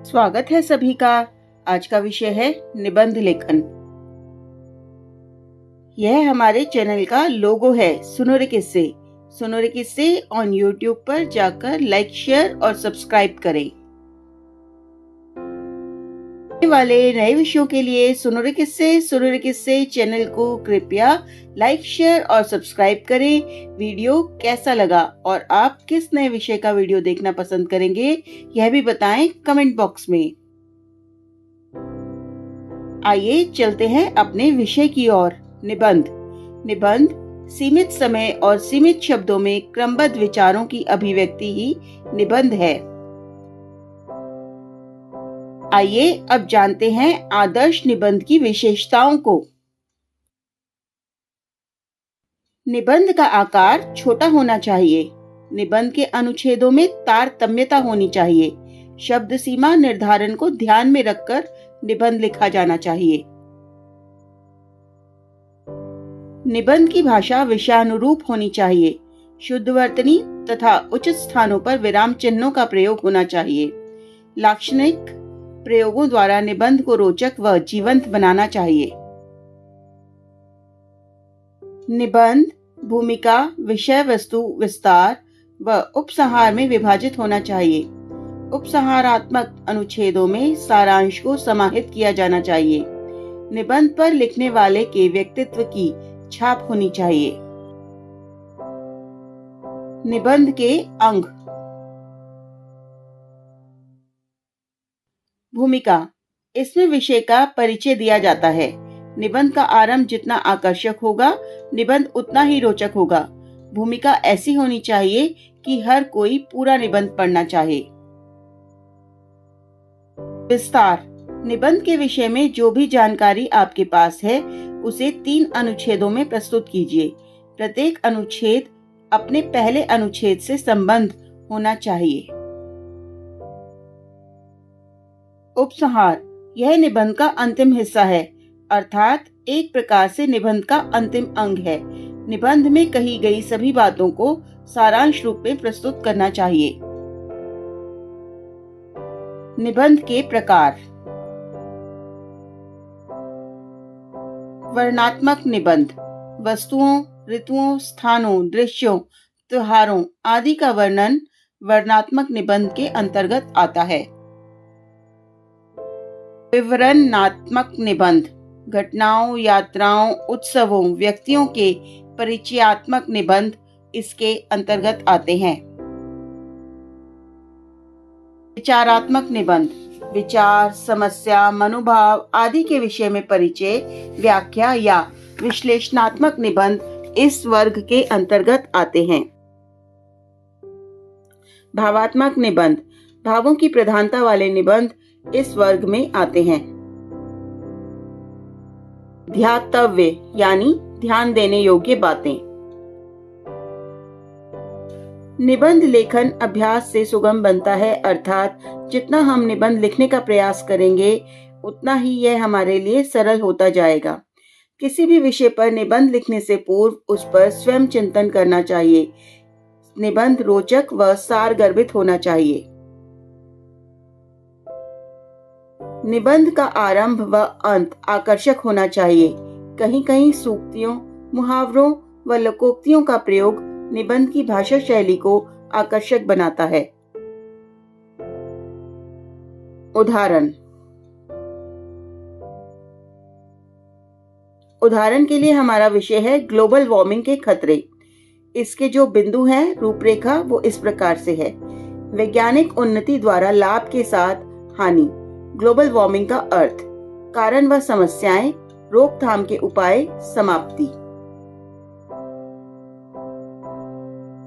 स्वागत है सभी का। आज का विषय है निबंध लेखन। यह हमारे चैनल का लोगो है। सुनो रे किस्से ऑन यूट्यूब पर जाकर लाइक, शेयर और सब्सक्राइब करें। आने वाले नए विषयों के लिए सुनो रे किस्से चैनल को कृपया लाइक, शेयर और सब्सक्राइब करें। वीडियो कैसा लगा और आप किस नए विषय का वीडियो देखना पसंद करेंगे, यह भी बताएं कमेंट बॉक्स में। आइए चलते हैं अपने विषय की ओर। निबंध सीमित समय और सीमित शब्दों में क्रमबद्ध विचारों की अभिव्यक्ति ही निबंध है। आइए अब जानते हैं आदर्श निबंध की विशेषताओं को। निबंध का आकार छोटा होना चाहिए। निबंध के अनुच्छेदों में तारतम्यता होनी चाहिए। शब्द सीमा निर्धारण को ध्यान में रखकर निबंध लिखा जाना चाहिए। निबंध की भाषा विषयानुरूप होनी चाहिए। शुद्ध वर्तनी तथा उचित स्थानों पर विराम चिन्हों का प्रयोग होना चाहिए। लाक्षणिक प्रयोगों द्वारा निबंध को रोचक व जीवंत बनाना चाहिए। निबंध भूमिका, विषय वस्तु, विस्तार व उपसंहार में विभाजित होना चाहिए। उपसंहारात्मक अनुच्छेदों में सारांश को समाहित किया जाना चाहिए। निबंध पर लिखने वाले के व्यक्तित्व की छाप होनी चाहिए। निबंध के अंग। भूमिका, इसमें विषय का परिचय दिया जाता है। निबंध का आरंभ जितना आकर्षक होगा, निबंध उतना ही रोचक होगा। भूमिका ऐसी होनी चाहिए कि हर कोई पूरा निबंध पढ़ना चाहे। विस्तार, निबंध के विषय में जो भी जानकारी आपके पास है उसे 3 अनुच्छेदों में प्रस्तुत कीजिए। प्रत्येक अनुच्छेद अपने पहले अनुच्छेद से संबंध होना चाहिए। उपसंहार, यह निबंध का अंतिम हिस्सा है, अर्थात एक प्रकार से निबंध का अंतिम अंग है। निबंध में कही गई सभी बातों को सारांश रूप में प्रस्तुत करना चाहिए। निबंध के प्रकार। वर्णनात्मक निबंध वस्तुओं, ऋतुओं, स्थानों, दृश्यों, त्योहारों आदि का वर्णन वर्णनात्मक निबंध के अंतर्गत आता है। विवरणात्मक निबंध घटनाओं, यात्राओं, उत्सवों, व्यक्तियों के परिचयात्मक निबंध इसके अंतर्गत आते हैं। विचारात्मक निबंध विचार, समस्या, मनोभाव आदि के विषय में परिचय, व्याख्या या विश्लेषणात्मक निबंध इस वर्ग के अंतर्गत आते हैं। भावात्मक निबंध भावों की प्रधानता वाले निबंध इस वर्ग में आते हैं। ध्यातव्य यानी ध्यान देने योग्य बातें। निबंध लेखन अभ्यास से सुगम बनता है, अर्थात जितना हम निबंध लिखने का प्रयास करेंगे उतना ही यह हमारे लिए सरल होता जाएगा। किसी भी विषय पर निबंध लिखने से पूर्व उस पर स्वयं चिंतन करना चाहिए। निबंध रोचक व सारगर्भित होना चाहिए। निबंध का आरंभ व अंत आकर्षक होना चाहिए। कहीं कहीं सूक्तियों, मुहावरों व लोकोक्तियों का प्रयोग निबंध की भाषा शैली को आकर्षक बनाता है। उदाहरण के लिए हमारा विषय है ग्लोबल वार्मिंग के खतरे। इसके जो बिंदु हैं, रूपरेखा, वो इस प्रकार से है। वैज्ञानिक उन्नति द्वारा लाभ के साथ हानि। ग्लोबल वार्मिंग का अर्थ, कारण व समस्याएं, रोकथाम के उपाय, समाप्ति।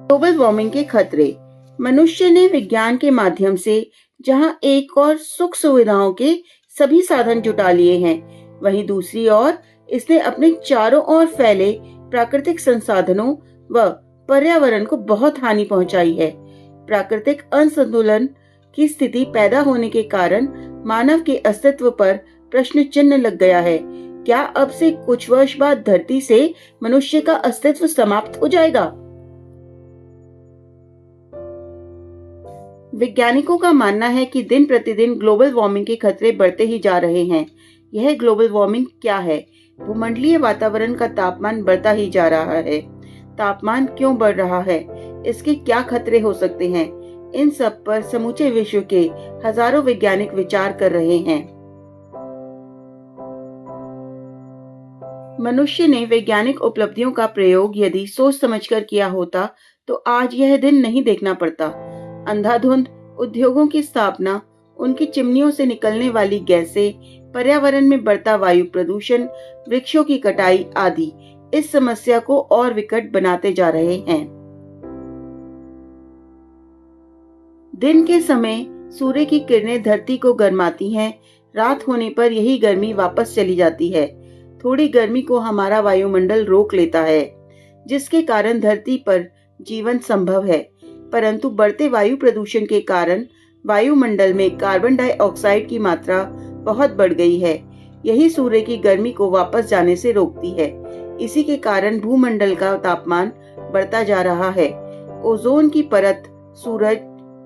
ग्लोबल वार्मिंग के खतरे। मनुष्य ने विज्ञान के माध्यम से जहां एक और सुख सुविधाओं के सभी साधन जुटा लिए हैं, वहीं दूसरी ओर इसने अपने चारों ओर फैले प्राकृतिक संसाधनों व पर्यावरण को बहुत हानि पहुंचाई है। प्राकृतिक असंतुलन की स्थिति पैदा होने के कारण मानव के अस्तित्व पर प्रश्न चिन्ह लग गया है। क्या अब से कुछ वर्ष बाद धरती से मनुष्य का अस्तित्व समाप्त हो जाएगा? वैज्ञानिकों का मानना है कि दिन प्रतिदिन ग्लोबल वार्मिंग के खतरे बढ़ते ही जा रहे हैं। यह ग्लोबल वार्मिंग क्या है? भूमंडलीय वातावरण का तापमान बढ़ता ही जा रहा है। तापमान क्यों बढ़ रहा है? इसके क्या खतरे हो सकते हैं? इन सब पर समूचे विश्व के हजारों वैज्ञानिक विचार कर रहे हैं। मनुष्य ने वैज्ञानिक उपलब्धियों का प्रयोग यदि सोच समझकर किया होता तो आज यह दिन नहीं देखना पड़ता। अंधाधुंध उद्योगों की स्थापना, उनकी चिमनियों से निकलने वाली गैसें, पर्यावरण में बढ़ता वायु प्रदूषण, वृक्षों की कटाई आदि इस समस्या को और विकट बनाते जा रहे हैं। दिन के समय सूर्य की किरणें धरती को गर्माती हैं, रात होने पर यही गर्मी वापस चली जाती है। थोड़ी गर्मी को हमारा वायुमंडल रोक लेता है, जिसके कारण धरती पर जीवन संभव है। परंतु बढ़ते वायु प्रदूषण के कारण वायुमंडल में कार्बन डाइऑक्साइड की मात्रा बहुत बढ़ गई है। यही सूर्य की गर्मी को वापस जाने से रोकती है। इसी के कारण भूमंडल का तापमान बढ़ता जा रहा है। ओजोन की परत सूरज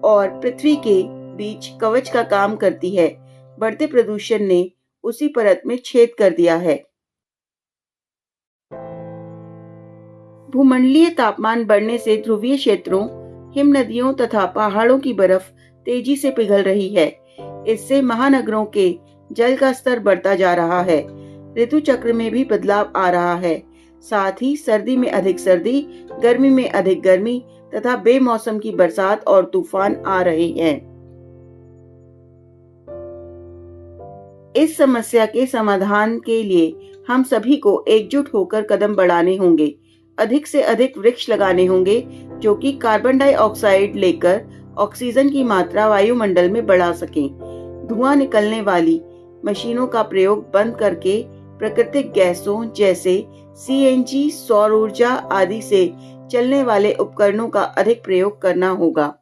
और पृथ्वी के बीच कवच का काम करती है। बढ़ते प्रदूषण ने उसी परत में छेद कर दिया है। भूमंडलीय तापमान बढ़ने से ध्रुवीय क्षेत्रों, हिम नदियों तथा पहाड़ों की बर्फ तेजी से पिघल रही है। इससे महानगरों के जल का स्तर बढ़ता जा रहा है। ऋतु चक्र में भी बदलाव आ रहा है। साथ ही सर्दी में अधिक सर्दी, गर्मी में अधिक गर्मी तथा बेमौसम की बरसात और तूफान आ रहे हैं। इस समस्या के समाधान के लिए हम सभी को एकजुट होकर कदम बढ़ाने होंगे। अधिक से अधिक वृक्ष लगाने होंगे जो कि कार्बन डाइऑक्साइड लेकर ऑक्सीजन की मात्रा वायुमंडल में बढ़ा सकें। धुआं निकलने वाली मशीनों का प्रयोग बंद करके प्राकृतिक गैसों जैसे सीएनजी, सौर ऊर्जा आदि से चलने वाले उपकरणों का अधिक प्रयोग करना होगा।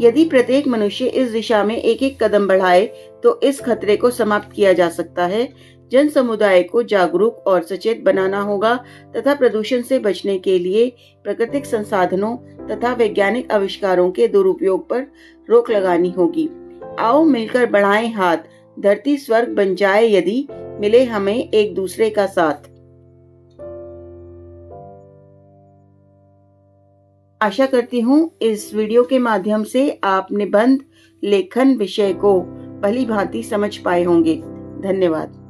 यदि प्रत्येक मनुष्य इस दिशा में एक एक कदम बढ़ाए तो इस खतरे को समाप्त किया जा सकता है। जन समुदाय को जागरूक और सचेत बनाना होगा तथा प्रदूषण से बचने के लिए प्राकृतिक संसाधनों तथा वैज्ञानिक आविष्कारों के दुरुपयोग पर रोक लगानी होगी। आओ मिलकर बढ़ाएं हाथ, धरती स्वर्ग बन जाए यदि मिले हमें एक दूसरे का साथ। आशा करती हूँ इस वीडियो के माध्यम से आप निबंध लेखन विषय को भली भांति समझ पाए होंगे। धन्यवाद।